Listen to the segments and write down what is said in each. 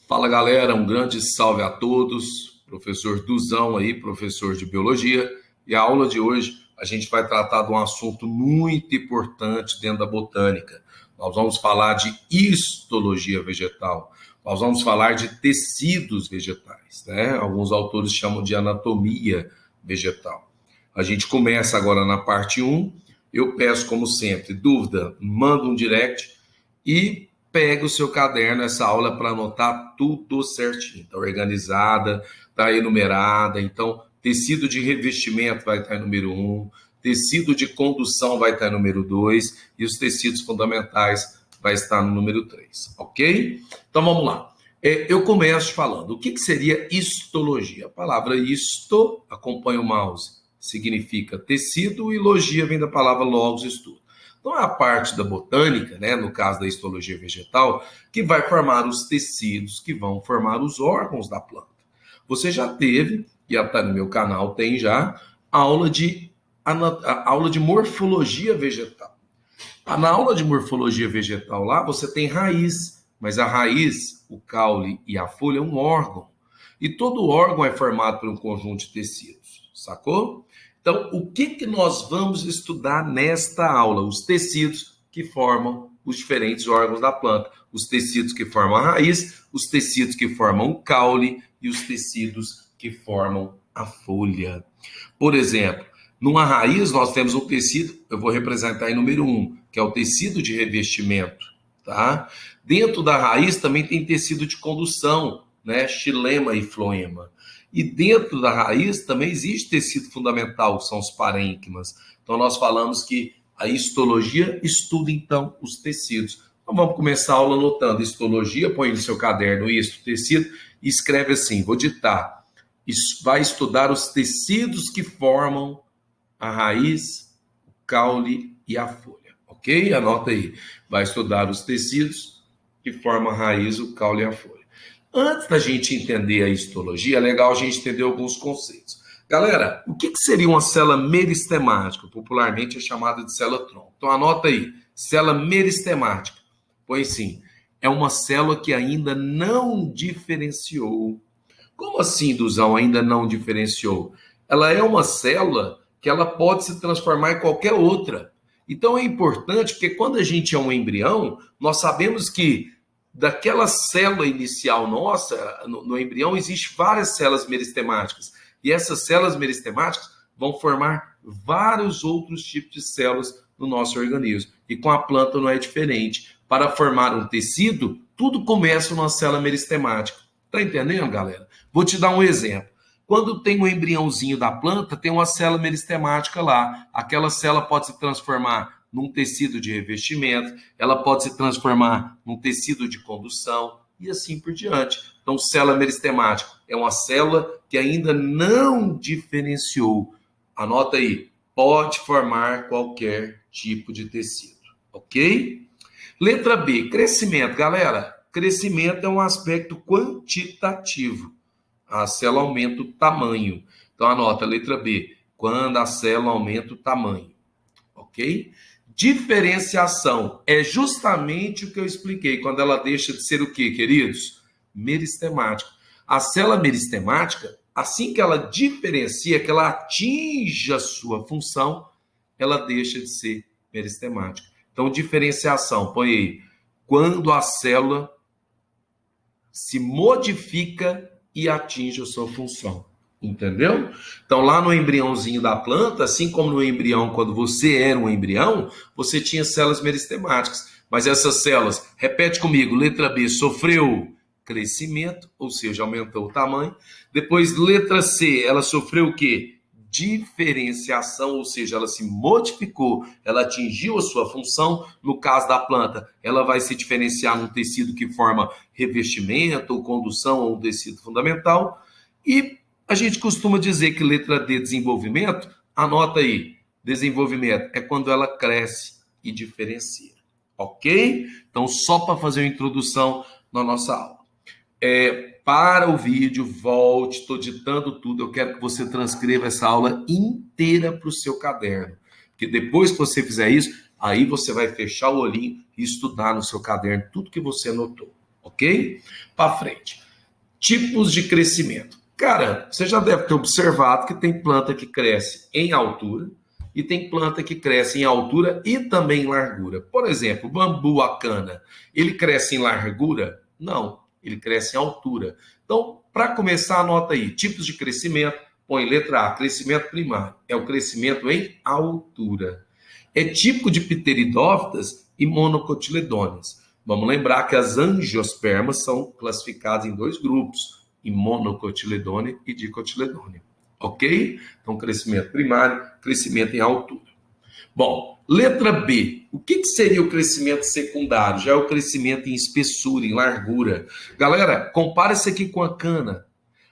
Fala galera, um grande salve a todos. Professor Duzão aí, professor de biologia. E a aula de hoje a gente vai tratar de um assunto muito importante dentro da botânica. Nós vamos falar de histologia vegetal. Nós vamos falar de tecidos vegetais, né? Alguns autores chamam de anatomia vegetal. A gente começa agora na parte 1. Eu peço, como sempre, dúvida, manda um direct e pega o seu caderno, essa aula, para anotar tudo certinho. Está organizada, está enumerada. Então, tecido de revestimento vai estar em número 1, tecido de condução vai estar em número 2 e os tecidos fundamentais vai estar no número 3, ok? Então, vamos lá. Eu começo falando, o que seria histologia? A palavra histo, acompanha o mouse, significa tecido, e logia vem da palavra logos, estudo. Então, é a parte da botânica, né, no caso da histologia vegetal, que vai formar os tecidos que vão formar os órgãos da planta. Você já teve, e até no meu canal tem já, aula de morfologia vegetal. Na aula de morfologia vegetal lá, você tem raiz, mas a raiz, o caule e a folha é um órgão. E todo órgão é formado por um conjunto de tecidos, sacou? Então, o que nós vamos estudar nesta aula? Os tecidos que formam os diferentes órgãos da planta. Os tecidos que formam a raiz, os tecidos que formam o caule e os tecidos que formam a folha. Por exemplo, numa raiz nós temos um tecido, eu vou representar em número 1, que é o tecido de revestimento, tá? Dentro da raiz também tem tecido de condução, né? Xilema e floema. E dentro da raiz também existe tecido fundamental, que são os parênquimas. Então, nós falamos que a histologia estuda, então, os tecidos. Então, vamos começar a aula anotando histologia, põe no seu caderno isto, tecido, e escreve assim, vou ditar. Vai estudar os tecidos que formam a raiz, o caule e a folha, ok? Anota aí. Vai estudar os tecidos que formam a raiz, o caule e a folha. Antes da gente entender a histologia, é legal a gente entender alguns conceitos. Galera, o que seria uma célula meristemática? Popularmente é chamada de célula-tronco. Então anota aí, célula meristemática. Pois sim, é uma célula que ainda não diferenciou. Como assim, Duzão, ainda não diferenciou? Ela é uma célula que ela pode se transformar em qualquer outra. Então é importante, porque quando a gente é um embrião, nós sabemos que daquela célula inicial nossa, no embrião, existem várias células meristemáticas. E essas células meristemáticas vão formar vários outros tipos de células no nosso organismo. E com a planta não é diferente. Para formar um tecido, tudo começa numa célula meristemática. Tá entendendo, galera? Vou te dar um exemplo. Quando tem um embriãozinho da planta, tem uma célula meristemática lá. Aquela célula pode se transformar num tecido de revestimento, ela pode se transformar num tecido de condução e assim por diante. Então, célula meristemática é uma célula que ainda não diferenciou. Anota aí, pode formar qualquer tipo de tecido, ok? Letra B, crescimento. Galera, crescimento é um aspecto quantitativo. A célula aumenta o tamanho. Então, anota, letra B, quando a célula aumenta o tamanho, ok? Diferenciação é justamente o que eu expliquei, quando ela deixa de ser o quê, queridos? Meristemática. A célula meristemática, assim que ela diferencia, que ela atinge a sua função, ela deixa de ser meristemática. Então, diferenciação, põe aí, quando a célula se modifica e atinge a sua função. Entendeu? Então, lá no embriãozinho da planta, assim como no embrião, quando você era um embrião, você tinha células meristemáticas. Mas essas células, repete comigo, letra B, sofreu crescimento, ou seja, aumentou o tamanho. Depois, letra C, ela sofreu o quê? Diferenciação, ou seja, ela se modificou, ela atingiu a sua função. No caso da planta, ela vai se diferenciar num tecido que forma revestimento, ou condução, ou um tecido fundamental. E a gente costuma dizer que letra D, desenvolvimento, anota aí, desenvolvimento é quando ela cresce e diferencia, ok? Então, só para fazer uma introdução na nossa aula. Para o vídeo, volte, estou ditando tudo, eu quero que você transcreva essa aula inteira para o seu caderno, porque depois que você fizer isso, aí você vai fechar o olhinho e estudar no seu caderno tudo que você anotou, ok? Para frente. Tipos de crescimento. Cara, você já deve ter observado que tem planta que cresce em altura e tem planta que cresce em altura e também em largura. Por exemplo, o bambu, a cana, ele cresce em largura? Não, ele cresce em altura. Então, para começar, anota aí, tipos de crescimento, põe letra A, crescimento primário, é o crescimento em altura. É típico de pteridófitas e monocotiledôneas. Vamos lembrar que as angiospermas são classificadas em dois grupos, em monocotiledônea e dicotiledônea. Ok? Então, crescimento primário, crescimento em altura. Bom, letra B. O que seria o crescimento secundário? Já é o crescimento em espessura, em largura. Galera, compara isso aqui com a cana.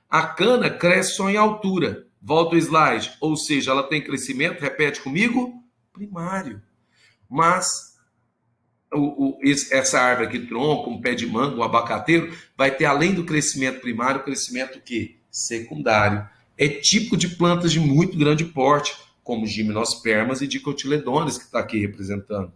A cana cresce só em altura. Volta o slide. Ou seja, ela tem crescimento, repete comigo, primário. Mas essa árvore aqui, tronco, um pé de manga, um abacateiro, vai ter, além do crescimento primário, o crescimento o quê? Secundário. É típico de plantas de muito grande porte, como gimnospermas e dicotiledôneas, que está aqui representando.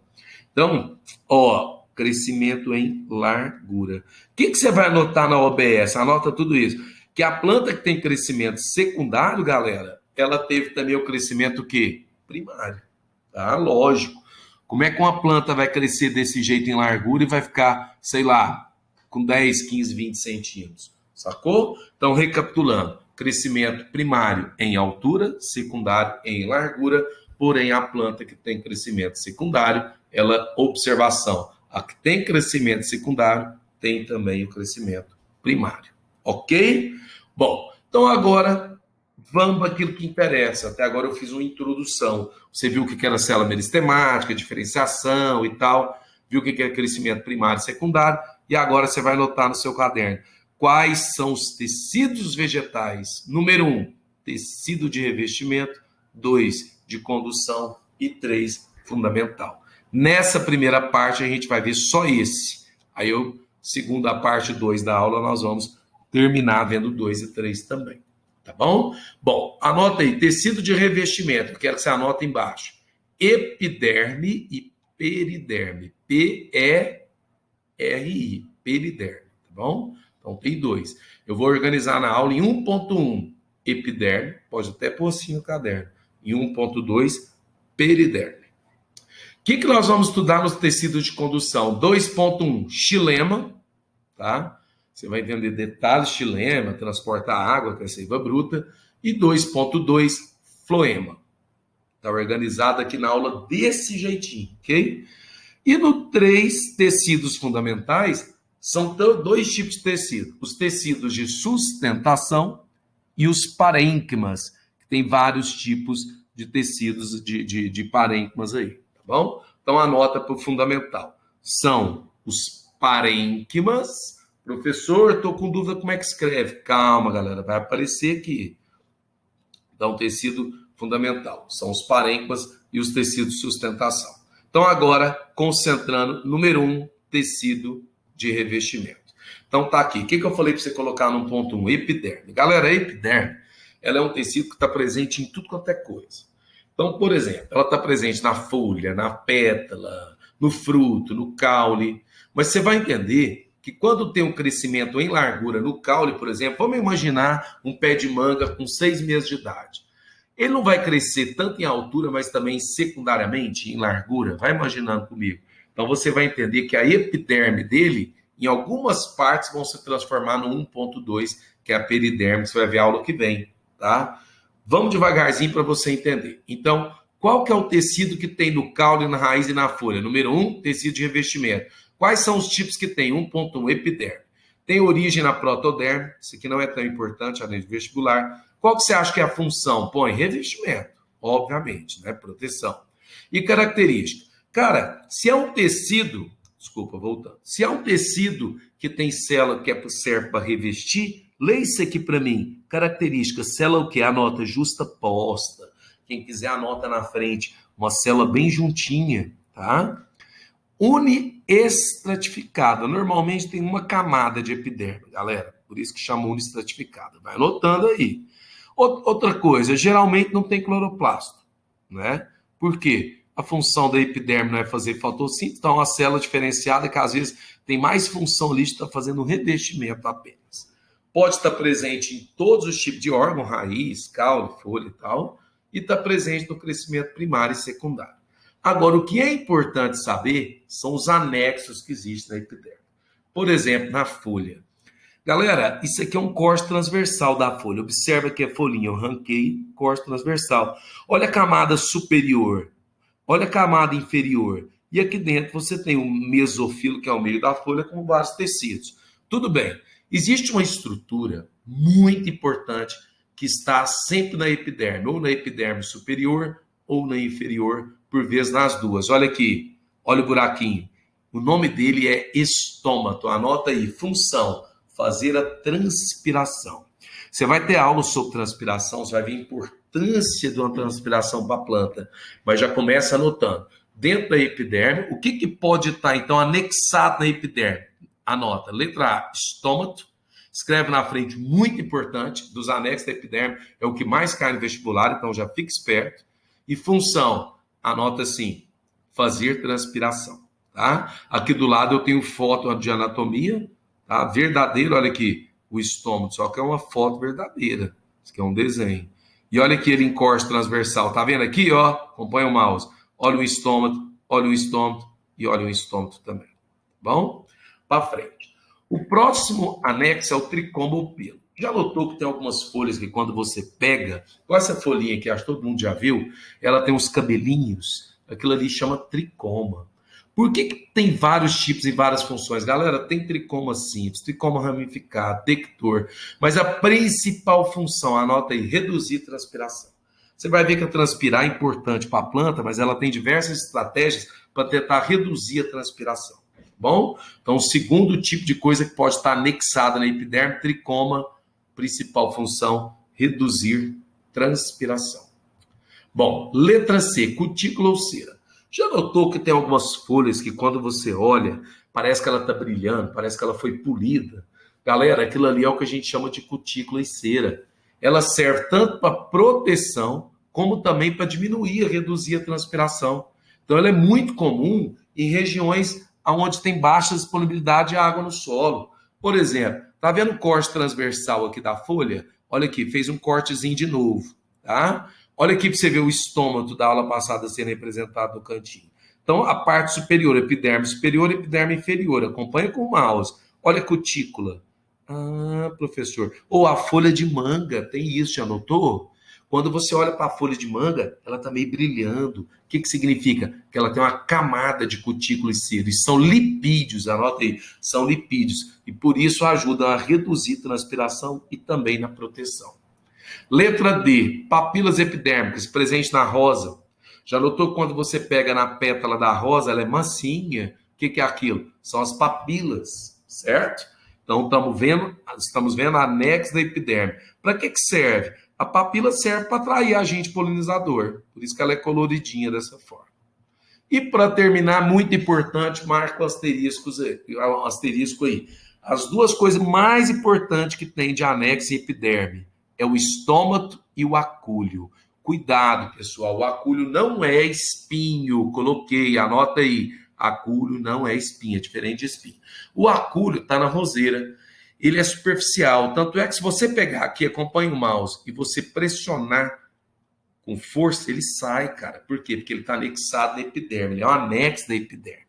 Então, ó, crescimento em largura. O que você vai anotar na OBS? Anota tudo isso. Que a planta que tem crescimento secundário, galera, ela teve também o crescimento o quê? Primário. Tá? Lógico. Como é que uma planta vai crescer desse jeito em largura e vai ficar, sei lá, com 10, 15, 20 centímetros? Sacou? Então, recapitulando. Crescimento primário em altura, secundário em largura, porém a planta que tem crescimento secundário, ela, observação, a que tem crescimento secundário tem também o crescimento primário. Ok? Bom, então agora vamos para aquilo que interessa. Até agora eu fiz uma introdução. Você viu o que era célula meristemática, diferenciação e tal, viu o que é crescimento primário e secundário, e agora você vai anotar no seu caderno. Quais são os tecidos vegetais? Número 1, tecido de revestimento. 2, de condução. E 3, fundamental. Nessa primeira parte, a gente vai ver só esse. Aí, segunda parte 2 da aula, nós vamos terminar vendo 2 e 3 também. Tá bom? Bom, anota aí, tecido de revestimento. Quero que você anote embaixo. Epiderme e periderme. P-E-R-I. Periderme. Tá bom? Então, tem 2. Eu vou organizar na aula em 1.1, epiderme, pode até pôr assim no caderno. Em 1.2, periderme. O que nós vamos estudar nos tecidos de condução? 2.1, xilema, tá? Você vai entender detalhes, xilema, transporta água, que é a seiva bruta. E 2.2, floema. Está organizado aqui na aula desse jeitinho, ok? E no 3, tecidos fundamentais, são 2 tipos de tecido. Os tecidos de sustentação e os parênquimas, que tem vários tipos de tecidos de parênquimas aí, tá bom? Então, anota para o fundamental. São os parênquimas. Professor, estou com dúvida como é que escreve. Calma, galera, vai aparecer aqui. Então, tecido fundamental. São os parênquimas e os tecidos de sustentação. Então, agora, concentrando, número 1, tecido de revestimento. Então, tá aqui. O que eu falei para você colocar no ponto 1? Epiderme. Galera, a epiderme, ela é um tecido que está presente em tudo quanto é coisa. Então, por exemplo, ela está presente na folha, na pétala, no fruto, no caule. Mas você vai entender que quando tem um crescimento em largura no caule, por exemplo, vamos imaginar um pé de manga com 6 meses de idade. Ele não vai crescer tanto em altura, mas também secundariamente em largura. Vai imaginando comigo. Então, você vai entender que a epiderme dele, em algumas partes, vão se transformar no 1.2, que é a periderme, que você vai ver a aula que vem, tá? Vamos devagarzinho para você entender. Então, qual que é o tecido que tem no caule, na raiz e na folha? Número 1, tecido de revestimento. Quais são os tipos que tem? 1.1, epiderme. Tem origem na protoderme, isso aqui não é tão importante, além de vestibular. Qual que você acha que é a função? Põe revestimento, obviamente, né? Proteção. E característica. Cara, se é um tecido, desculpa, voltando. Se é um tecido que tem célula que serve para revestir, lê isso aqui para mim. Característica, célula o quê? Anota justa posta. Quem quiser anota na frente. Uma célula bem juntinha, tá? Uniestratificada. Normalmente tem uma camada de epiderme, galera. Por isso que chama uniestratificada. Vai anotando aí. Outra coisa, geralmente não tem cloroplasto, né? Por quê? A função da epiderme não é fazer fotossíntese, então é uma célula diferenciada que às vezes tem mais função ali de estar fazendo um revestimento apenas. Pode estar presente em todos os tipos de órgão, raiz, caule, folha e tal, e está presente no crescimento primário e secundário. Agora, o que é importante saber são os anexos que existem na epiderme. Por exemplo, na folha. Galera, isso aqui é um corte transversal da folha. Observa que a folhinha eu ranquei, corte transversal. Olha a camada superior, olha a camada inferior. E aqui dentro você tem o mesofilo, que é o meio da folha, com vários tecidos. Tudo bem. Existe uma estrutura muito importante que está sempre na epiderme, ou na epiderme superior ou na inferior, por vezes nas duas. Olha aqui, olha o buraquinho. O nome dele é estômato. Anota aí, função, fazer a transpiração. Você vai ter aula sobre transpiração, você vai ver a importância de uma transpiração para a planta, mas já começa anotando. Dentro da epiderme, o que pode estar, então, anexado na epiderme? Anota, letra A, estômato. Escreve na frente, muito importante, dos anexos da epiderme, é o que mais cai no vestibular, então já fique esperto. E função, anota assim, fazer transpiração, tá? Aqui do lado eu tenho foto de anatomia, tá? Verdadeiro, olha aqui, o estômago, só que é uma foto verdadeira, isso aqui é um desenho. E olha aqui ele em corte transversal, tá vendo aqui, ó? Acompanha o mouse. Olha o estômago e olha o estômago também. Bom? Para frente. O próximo anexo é o tricoma ou pelo. Já notou que tem algumas folhas que quando você pega, com essa folhinha que acho que todo mundo já viu, ela tem uns cabelinhos, aquilo ali chama tricoma. Por que tem vários tipos e várias funções? Galera, tem tricoma simples, tricoma ramificado, dector, mas a principal função, anota aí, reduzir transpiração. Você vai ver que a transpirar é importante para a planta, mas ela tem diversas estratégias para tentar reduzir a transpiração. Bom? Então, o segundo tipo de coisa que pode estar anexada na epiderme, tricoma, principal função, reduzir transpiração. Bom, letra C, cutícula ou cera. Já notou que tem algumas folhas que quando você olha, parece que ela está brilhando, parece que ela foi polida? Galera, aquilo ali é o que a gente chama de cutícula e cera. Ela serve tanto para proteção, como também para diminuir, reduzir a transpiração. Então, ela é muito comum em regiões onde tem baixa disponibilidade de água no solo. Por exemplo, tá vendo o corte transversal aqui da folha? Olha aqui, fez um cortezinho de novo, tá? Olha aqui para você ver o estômago da aula passada sendo representado no cantinho. Então, a parte superior, epiderme superior, epiderme inferior. Acompanha com o mouse. Olha a cutícula. Ah, professor. Ou a folha de manga, tem isso, já notou? Quando você olha para a folha de manga, ela está meio brilhando. O que significa? Que ela tem uma camada de cutícula e cera. E são lipídios, anota aí, são lipídios. E por isso ajudam a reduzir a transpiração e também na proteção. Letra D, papilas epidérmicas, presente na rosa. Já notou que quando você pega na pétala da rosa, ela é mansinha? O que é aquilo? São as papilas, certo? Então, estamos vendo anexo da epiderme. Para que serve? A papila serve para atrair agente polinizador. Por isso que ela é coloridinha dessa forma. E para terminar, muito importante, marca o asterisco aí. As duas coisas mais importantes que tem de anexo e epiderme é o estômago e o acúlio. Cuidado, pessoal, o acúlio não é espinho. Coloquei, anota aí. Acúlio não é espinho, é diferente de espinho. O acúlio está na roseira. Ele é superficial, tanto é que se você pegar aqui, acompanha o mouse, e você pressionar com força, ele sai, cara. Por quê? Porque ele está anexado na epiderme, ele é um anexo da epiderme.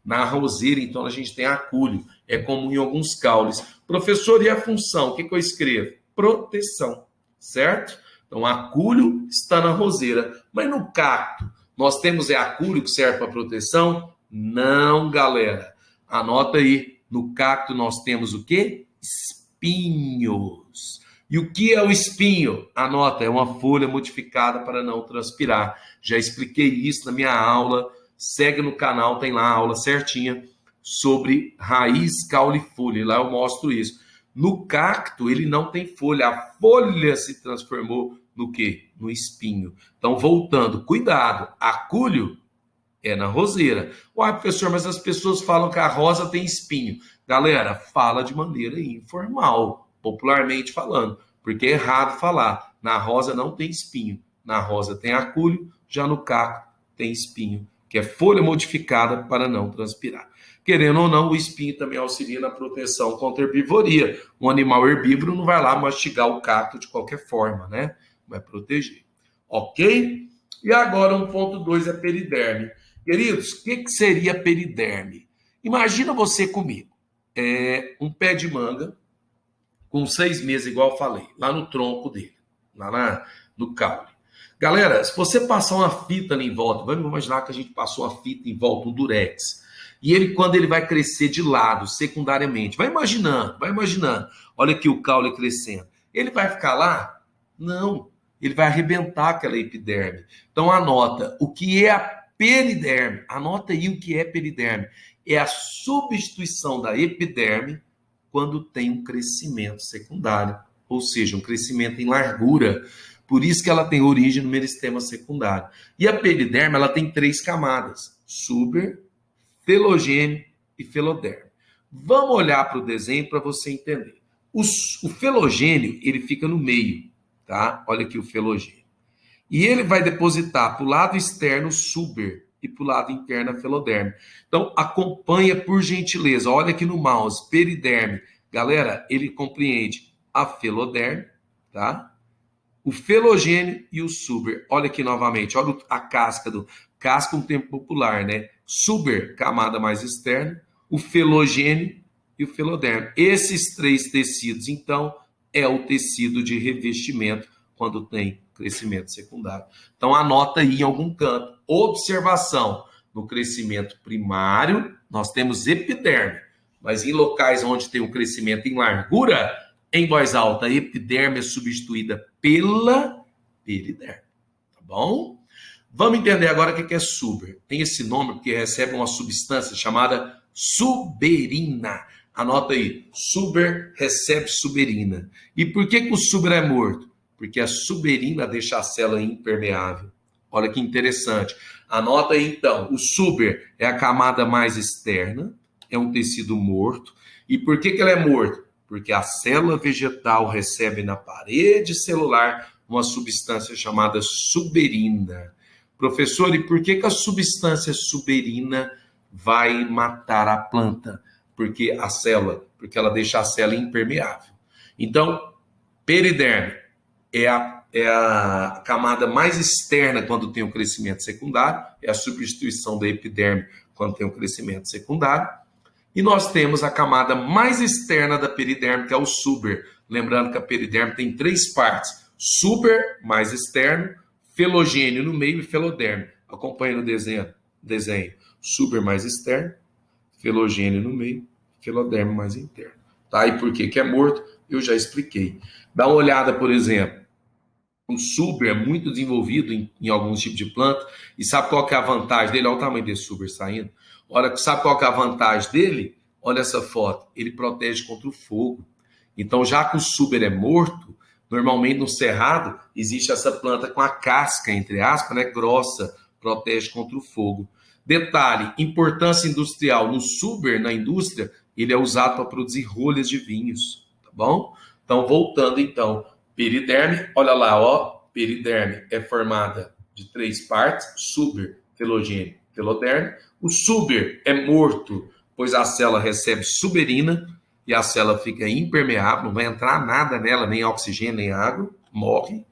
Na roseira, então, a gente tem acúlio, é comum em alguns caules. Professor, e a função? O que eu escrevo? Proteção, certo? Então, acúlio está na roseira, mas no cacto, nós temos acúlio que serve para proteção? Não, galera. Anota aí, no cacto nós temos o quê? Espinhos. E o que é o espinho? Anota, é uma folha modificada para não transpirar. Já expliquei isso na minha aula. Segue no canal, tem lá a aula certinha sobre raiz, caule e folha. Lá eu mostro isso. No cacto, ele não tem folha. A folha se transformou no quê? No espinho. Então, voltando, cuidado. Acúlio é na roseira. Uai, professor, mas as pessoas falam que a rosa tem espinho. Galera, fala de maneira informal, popularmente falando, porque é errado falar. Na rosa não tem espinho, na rosa tem acúlio, já no cacto tem espinho, que é folha modificada para não transpirar. Querendo ou não, o espinho também auxilia na proteção contra herbivoria. Um animal herbívoro não vai lá mastigar o cacto de qualquer forma, né? Vai proteger. Ok? E agora, 1.2 é periderme. Queridos, o que seria periderme? Imagina você comigo. Um pé de manga com 6 meses, igual eu falei, lá no tronco dele, no caule. Galera, se você passar uma fita ali em volta, vamos imaginar que a gente passou uma fita em volta, um durex, e ele, quando ele vai crescer de lado, secundariamente, vai imaginando, olha aqui o caule crescendo, ele vai ficar lá? Não, ele vai arrebentar aquela epiderme. Então anota, o que é a periderme? Anota aí o que é periderme. É a substituição da epiderme quando tem um crescimento secundário, ou seja, um crescimento em largura. Por isso que ela tem origem no meristema secundário. E a periderme, ela tem 3 camadas: suber, felogênio e feloderme. Vamos olhar para o desenho para você entender. O felogênio, ele fica no meio, tá? Olha aqui o felogênio. E ele vai depositar para o lado externo suber e para o lado interno a feloderme. Então, acompanha por gentileza. Olha aqui no mouse, periderme. Galera, ele compreende a feloderme, tá? O felogênio e o suber. Olha aqui novamente, olha a casca casca um termo popular, né? Suber, camada mais externa, o felogênio e o feloderme. Esses 3 tecidos, então, é o tecido de revestimento quando tem crescimento secundário. Então, anota aí em algum canto. Observação: no crescimento primário, nós temos epiderme, mas em locais onde tem um crescimento em largura, em voz alta, a epiderme é substituída pela periderme. Tá bom? Vamos entender agora o que é suber. Tem esse nome porque recebe uma substância chamada suberina. Anota aí, suber recebe suberina. E por que o suber é morto? Porque a suberina deixa a célula impermeável. Olha que interessante. Anota aí então, o suber é a camada mais externa, é um tecido morto. E por que ele é morto? Porque a célula vegetal recebe na parede celular uma substância chamada suberina. Professor, e por que a substância suberina vai matar a planta? Porque ela deixa a célula impermeável. Então, periderme é a camada mais externa quando tem um crescimento secundário, é a substituição da epiderme quando tem um crescimento secundário. E nós temos a camada mais externa da periderme, que é o suber. Lembrando que a periderme tem 3 partes: suber, mais externo, felogênio no meio e feloderme. Acompanhe no desenho. Suber mais externo, felogênio no meio, feloderme mais interno. Tá? E por que é morto? Eu já expliquei. Dá uma olhada, por exemplo. O suber é muito desenvolvido em alguns tipos de planta. E sabe qual que é a vantagem dele? Olha o tamanho desse suber saindo. Sabe qual que é a vantagem dele? Olha essa foto. Ele protege contra o fogo. Então, já que o suber é morto, normalmente no cerrado existe essa planta com a casca, entre aspas, né, grossa, protege contra o fogo. Detalhe, importância industrial. No suber, na indústria, ele é usado para produzir rolhas de vinhos, tá bom? Então, voltando então, periderme, olha lá, ó, periderme é formada de 3 partes: suber, felogênio, feloderme. O suber é morto, pois a célula recebe suberina e a célula fica impermeável, não vai entrar nada nela, nem oxigênio, nem água, morre.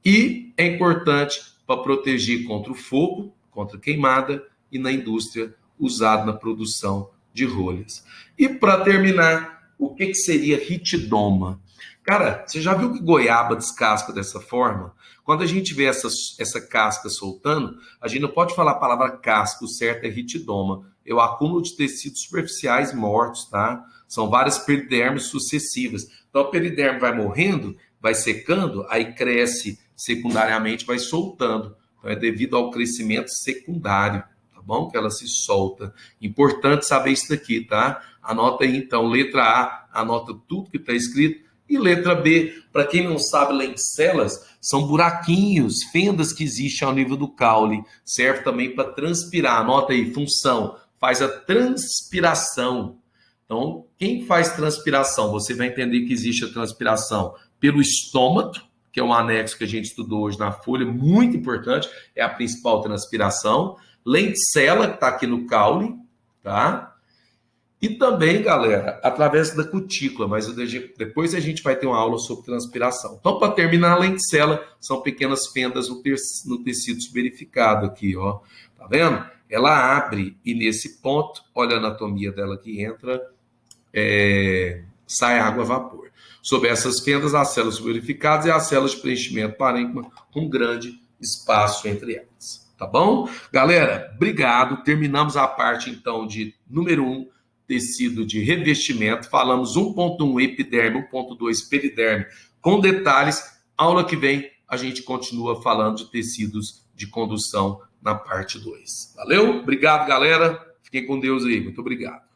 E é importante para proteger contra o fogo, contra queimada, e na indústria usado na produção de rolhas. E para terminar, o que seria ritidoma? Cara, você já viu que goiaba descasca dessa forma? Quando a gente vê essa casca soltando, a gente não pode falar a palavra casca, o certo é ritidoma. É o acúmulo de tecidos superficiais mortos, tá? São várias peridermes sucessivas. Então a periderme vai morrendo, vai secando, aí cresce secundariamente, vai soltando. Então é devido ao crescimento secundário, tá bom? Que ela se solta. Importante saber isso daqui, tá? Anota aí então, letra A, anota tudo que está escrito. E letra B, para quem não sabe, lencelas são buraquinhos, fendas que existem ao nível do caule. Serve também para transpirar. Anota aí, função, faz a transpiração. Então, quem faz transpiração? Você vai entender que existe a transpiração pelo estômago, que é um anexo que a gente estudou hoje na folha, muito importante, é a principal transpiração. Lenticela, que está aqui no caule, tá? E também, galera, através da cutícula, mas depois a gente vai ter uma aula sobre transpiração. Então, para terminar, a lenticela são pequenas fendas no tecido verificado aqui, ó. Tá vendo? Ela abre e nesse ponto, olha a anatomia dela que entra, sai água a vapor. Sobre essas fendas, as células verificadas e as células de preenchimento parênquima com grande espaço entre elas. Tá bom? Galera, obrigado. Terminamos a parte, então, de número 1, tecido de revestimento. Falamos 1.1 epiderme, 1.2 periderme, com detalhes. Aula que vem, a gente continua falando de tecidos de condução na parte 2. Valeu? Obrigado, galera. Fiquem com Deus aí. Muito obrigado.